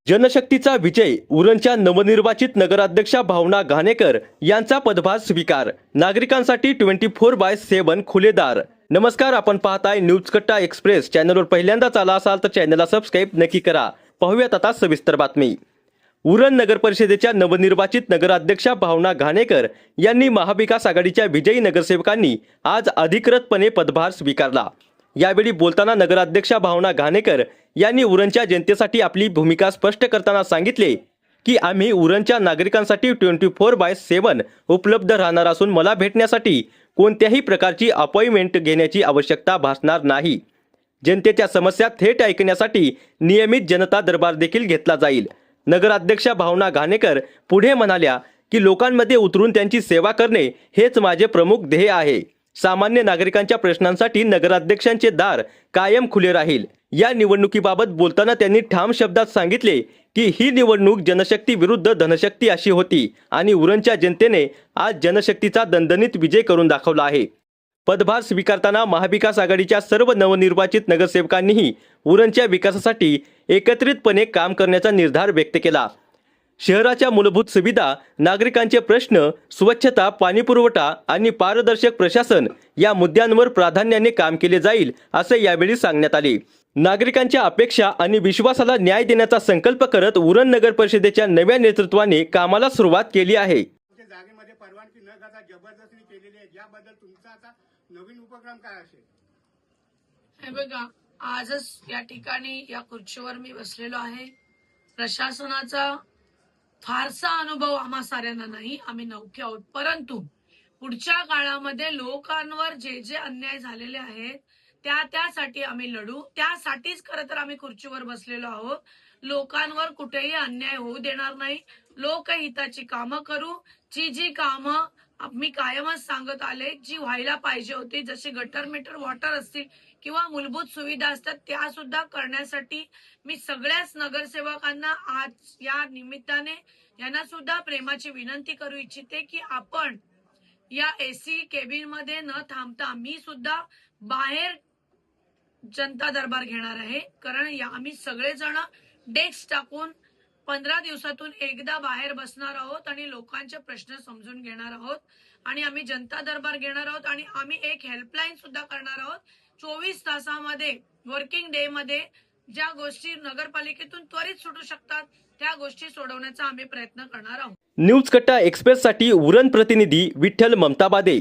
जनशक्तीचा विजय, उरणच्या नवनिर्वाचित नगराध्यक्षा भावना घाणेकर यांचा पदभार स्वीकार, नागरिकांसाठी 24/7 खुले दार। नमस्कार, आपण पाहताय न्यूज कट्टा एक्सप्रेस। चॅनलवर पहिल्यांदाच आला असाल तर चॅनलला सबस्क्राइब नक्की करा। पाहूयात आता सविस्तर बातमी। उरण नगर परिषदेच्या नवनिर्वाचित नगराध्यक्षा भावना घाणेकर यांनी महाविकास आघाडीच्या विजयी नगरसेवकांनी आज अधिकृतपणे पदभार स्वीकारला। यावेळी बोलताना नगराध्यक्षा भावना घाणेकर यांनी उरणच्या जनतेसाठी आपली भूमिका स्पष्ट करताना सांगितले की आम्ही उरणच्या नागरिकांसाठी 24/7 उपलब्ध राहणार असून मला भेटण्यासाठी कोणत्याही प्रकारची अपॉइंटमेंट घेण्याची आवश्यकता भासणार नाही। जनतेच्या समस्या थेट ऐकण्यासाठी नियमित जनता दरबार देखील घेतला जाईल। नगराध्यक्षा भावना घाणेकर पुढे म्हणाल्या की लोकांमध्ये उतरून त्यांची सेवा करणे हेच माझे प्रमुख ध्येय आहे। सामान्य नागरिकांच्या प्रश्नांसाठी नगराध्यक्षांचे दार कायम खुले राहील। या निवडणुकीबाबत बोलताना त्यांनी ठाम शब्दात सांगितले की ही निवडणूक जनशक्ती विरुद्ध धनशक्ती अशी होती आणि उरणच्या जनतेने आज जनशक्तीचा दणदणीत विजय करून दाखवला आहे। पदभार स्वीकारताना महाविकास आघाडीच्या सर्व नवनिर्वाचित नगरसेवकांनीही उरणच्या विकासासाठी एकत्रितपणे काम करण्याचा निर्धार व्यक्त केला। शहराच्या मूलभूत सुविधा, नागरिकांचे प्रश्न, स्वच्छता, पाणीपुरवठा आणि पारदर्शक प्रशासन या मुद्द्यांवर प्राधान्याने काम केले जाईल असे यावेळी सांगण्यात आले। नागरिकांच्या अपेक्षा आणि विश्वासाला न्याय देण्याचा संकल्प करत उरण नगर परिषदेच्या नव्या नेतृत्वाने कामाला सुरुवात केली आहे। जागेमध्ये परवानगी न घेता जबरदस्ती केलेली आहे, याबद्दल तुमचा आता नवीन उपक्रम काय असेल? हे बघा, आजच या ठिकाणी या खुर्चीवर मी बसलेलो आहे। प्रशासनाचा फारसा अनुभव आम्हा साऱ्यांना नाही, आम्ही नौके आहोत, परंतु पुढच्या काळामध्ये लोकांवर जे जे अन्याय झालेले आहेत त्यासाठी आम्ही लढू। त्यासाठीच खरं तर आम्ही खुर्चीवर बसलेलो आहोत। लोकांवर कुठेही अन्याय होऊ देणार नाही, लोकहिताची कामं करू। जी कामं मी कायमच सांगत आले, जी व्हायला पाहिजे होती, जसे गटर मीटर वॉटर असतील किंवा मूलभूत सुविधा असतात, त्या सुद्धा करण्यासाठी मी सगळ्याच नगरसेवकांना आज या निमित्ताने यांना सुद्धा प्रेमाची विनंती करू इच्छिते की आपण या एसी केबिन मध्ये न थांबता मी सुद्धा बाहेर जनता दरबार घेणार आहे। कारण आम्ही सगळेजण डेस्क टाकून 15 दिवसातून एकदा बाहेर बसणार आहोत आणि लोकांचे प्रश्न समजून घेणार आहोत आणि आम्ही जनता दरबार घेणार आहोत आणि आम्ही एक हेल्पलाईन सुद्धा करणार आहोत। 24 तासामध्ये वर्किंग डे मध्ये ज्या गोष्टी नगरपालिकेतून त्वरित सुटू शकतात त्या गोष्टी सोडवण्याचा आम्ही प्रयत्न करणार आहोत। न्यूज कट्टा एक्सप्रेस साठी उरण प्रतिनिधी विठ्ठल ममताबादे।